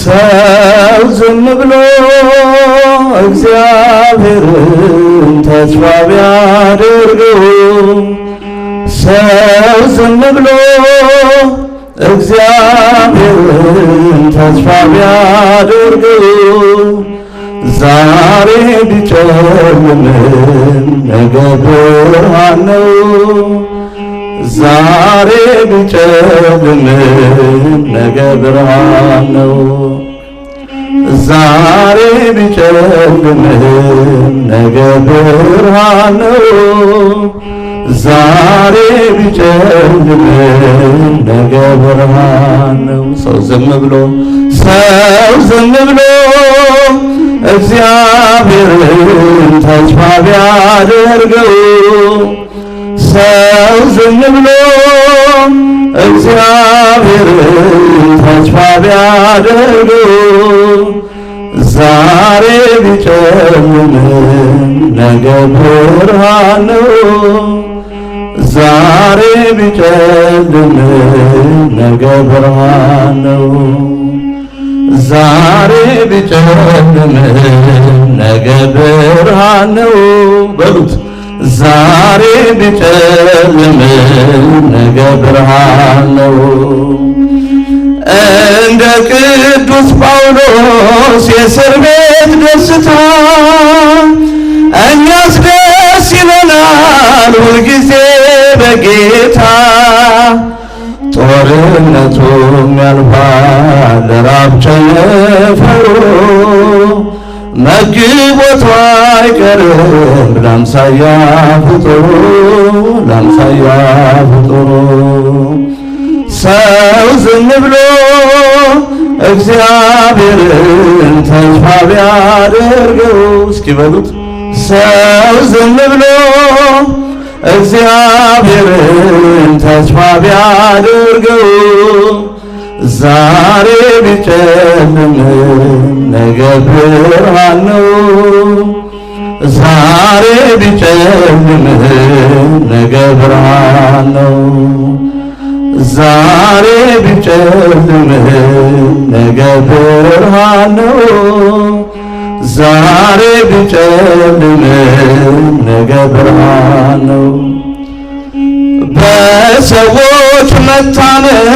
ሰው ዝም ብሎ እግዚአብሔርን ተስፋ ቢያደርገው ሰው ዝም ብሎ እግዚአብሔርን ተስፋ ቢያደርገው ዛሬ ቢጨልምም ነገ ብርሃን ነው። ዛሬ ቢጨልምም ነገ ብርሃን ነው። ዛሬ ቢጨልምም ነገ ብርሃን ነው። ዛሬ ቢጨልምም ነገ ብርሃን ነው። ሰው ዝም ብሎ እግዚአብሔርን ተስፋ ቢያደርገው ሰው ዝም ብሎ እግዚአብሔርን ተስፋ ቢያደርገው ዛሬ ቢጨልምም ነገ ብርሃን ነው። ዛሬ ቢጨልምም ነገ ብርሃን ነው። ዛሬ ቢጨልምም ነገ ብርሃን ነው። በሉት ዛሬ ቢጨልምም ነገ ብርሃን ነው። እንደ ቅዱስ ጳውሎስ የእስር ቤት ደስታ እኛስ ደስ ይለናል ሁልጊዜ በጌታ። ጦርነቱም ያልፋል ራብ ቸነፈሩ መግቦቱ አይቀርም ለአምሳያ ፍጡሩ ሰው ዝም ብሎ እግዚአብሔርን ተስፋ ቢያደርገው እስኪ በሉት ሰው ዝም ብሎ እግዚአብሔርን ተስፋ ቢያደርገው ዛሬ ቢጨልምም ነገ ብርሃን ነው። ዛሬ ቢጨልምም ነገ ብርሃን ነው። ዛሬ ቢጨልምም ነገ ብርሃን ነው። ዛሬ ቢጨልምም ነገ ብርሃን ነው። በሰዎች መታመን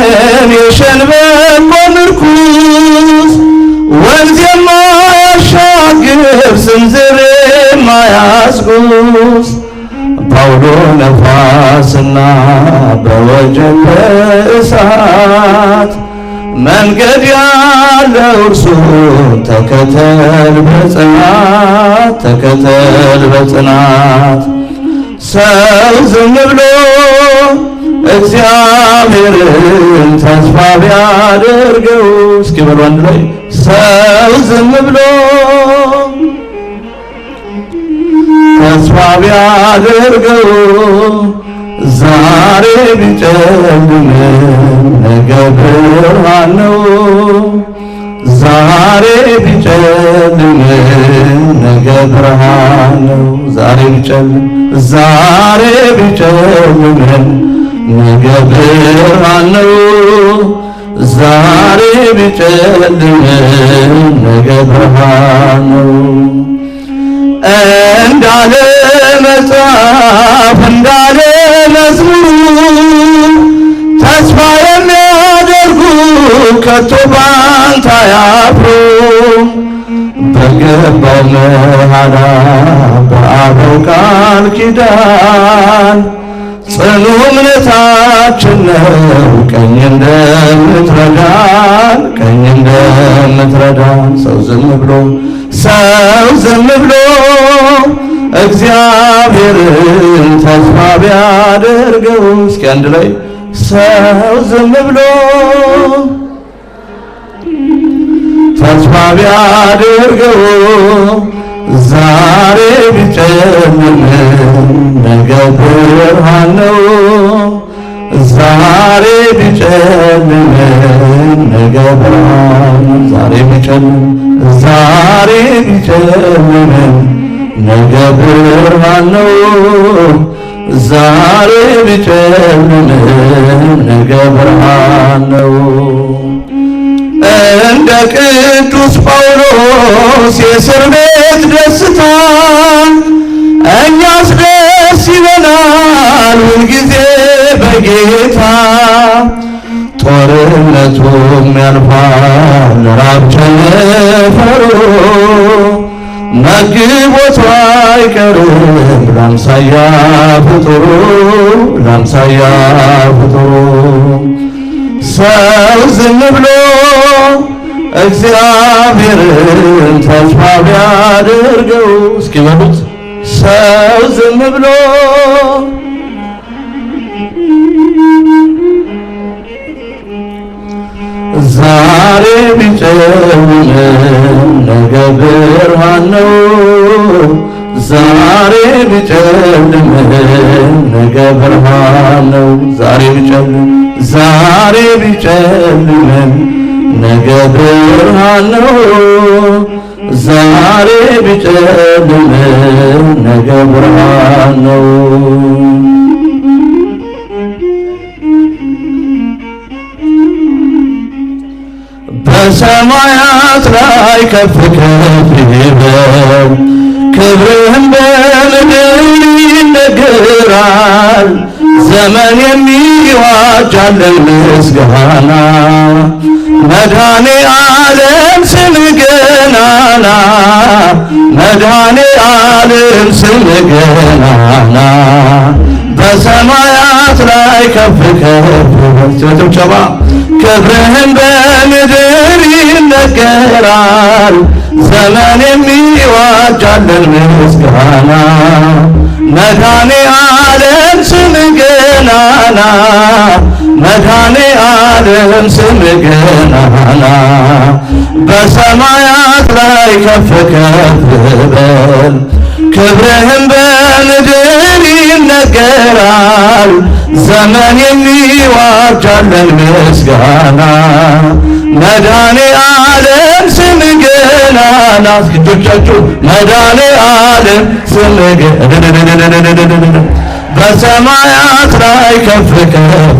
የሸንበቆ ምርኩዝ ወንዝ የማያሻግር ስንዝር የማያስጉዝ በአውሎ ነፋስና በወጀብ እሳት መንገድ ያለው እርሱ ተከተል በጽናት ሰው ዝም ብሎ እግዚአብሔርን ተስፋ ቢያደርገው እስኪ በሉ አንድ ላይ ሰው ዝም ብሎ ተስፋ ቢያደርገው ዛሬ ቢጨልምም ነገ ብርሃን ነው። ዛሬ ቢጨልምም ነገ ብርሃን ነው። ዛሬ ቢጨልምም ነገ ብርሃን ነው። ዛሬ ቢጨልምም ነገ ብርሃን ነው። እንዳለ መጽሐፍ እንዳለ መዝሙር ተስፋ የሚያደርጉ ከቶ ባንተ አያፍሩም። በገባው መሐላ በአበው ቃል ኪዳን ጽኑ እምነታችን ነው ቀኝ እንደምትረዳን ሰው ዝም ብሎ እግዚአብሔርን ተስፋ ቢያደርገው እስኪ አንድ ላይ ሰው ዝም ብሎ ተስፋ ቢያደርገው ዛሬ ቢጨልምም ነገ ብርሃን ነው። ዛሬ ቢጨልምም ነገ ብርሃን ነው። ዛሬ ቢጨልምም ነገ ብርሃን ነው። ዛሬ ቢጨልምም ነገ ብርሃን ነው። እንደ ቅዱስ ጳውሎስ የእስር ቤት ደስታ እኛስ ደስ ይበናል ሁልጊዜ በጌታ። ጦርነቱም ያልፋል ራብ ቸነፈሩ መግቦቱ አይቀርም ለአምሳያ ፍጡሩ ለአምሳያ ፍጡሩ። ሰው ዝም ብሎ እግዚአብሔርን ተስፋ ቢያደርገው እስኪ በሉት ሰው ዝም ብሎ ዛሬ ቢጨልም ነገ ብርሃን ነው። ዛሬ ቢጨልም ነገ ብርሃን ነው። ዛሬ ቢጨልም ነገ ብርሃን ነው። ዛሬ ቢጨልም ነገ ብርሃን ነው። በሰማያት ላይ ከፍ ከፍ ይበል ክብርህም በምድር ይነገራል። ዘመን የሚዋጃለን ምስጋና መድኃኔ ዓለም ስም ገናና መድኃኔ ዓለም ስም ገናና በሰማያት ላይ ከፍ ከፍ ጭብጨባ ክብርህም በምድር ይነገራል። ዘመን የሚዋጃለን ምስጋና መድኃኔ ዓለም ስም ገናና መድኃኔ ዓለም ስም ገናና በሰማያት ላይ ከፍ ከፍ በል ክብርህም በምድር ይነገራል። ዘመን የሚዋጃለን ምስጋና መድኃኔ ዓለም ስም ገናና እስኪጆቻችሁ መድኃኔ ዓለም ስም ገናና በሰማያት ላይ ከፍ ከፍ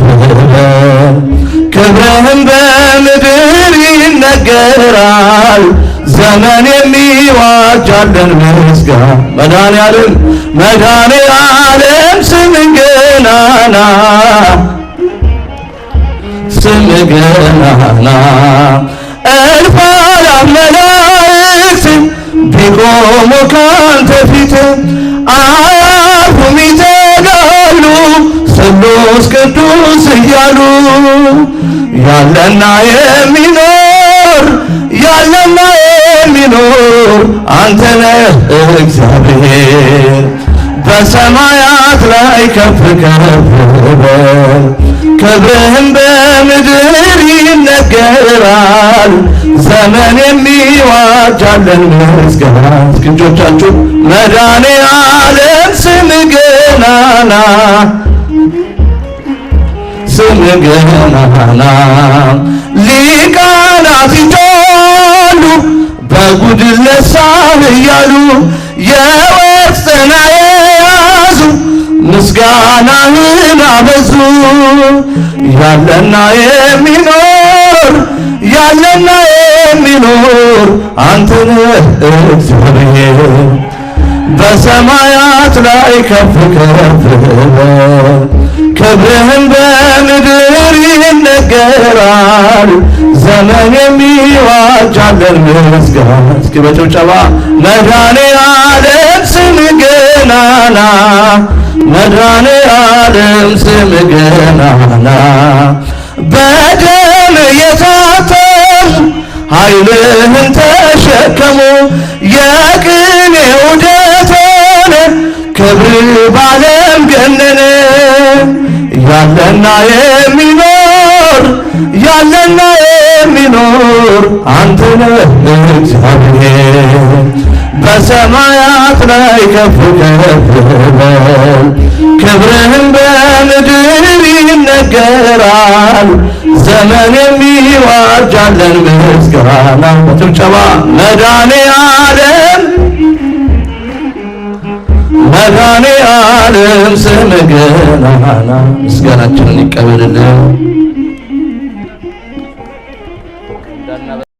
ክብርህም በምድር ይነገራል። ዘመን የሚዋጃለን ምስጋና መድኃኔ ዓለም ስም ገናና ስም ገናና እልፍ አእላፍ መላእክት ቢቆሙ ካንተ ፊት አያርፉም ይተጋሉ ስሉስ ቅዱስ እያሉ ያለና የሚኖር አንተ ነህ እግዚአብሔር። በሰማያት ላይ ከፍ ከፍ በል ክብርህም በምድር ይነገራል። ዘመን የሚዋጃለን ምስጋና እስኪጆቻችሁ መድኃኔ ዓለም ስም ገናና ስም ገናና ሊቃናት ይጮኻሉ በጉድለት ነሳህ እያሉ የወርቅ ጽና የያዙ ምስጋናህን አበዙ። ያለና የሚኖር አንተ ነህ እግዚአብሔር። በሰማያት ላይ ከፍ ከፍ በል ክብርህም በምድር ይነገራል። ዘመን የሚዋጃለን ምስጋና እስኪ በጭብጨባ መድኃኔ ዓለም ስም ገናና መድኃኔ ዓለም ስም ገናና በደም የታተሙ ኃይልህን ተሸከሙ የቅኔ ውደት ሆነ ክብር ባለም ገነነ። ያለና የሚኖር አንተ ነህ እግዚአብሔር። በሰማያት ላይ ከፍ ከፍ በል ክብርህም በምድር ይነገራል። ዘመን የሚዋጃለን ምስጋና በጭብጨባ መድኃኔ ዓለም ስም ገናና ምስጋናችንን ይቀበልልን።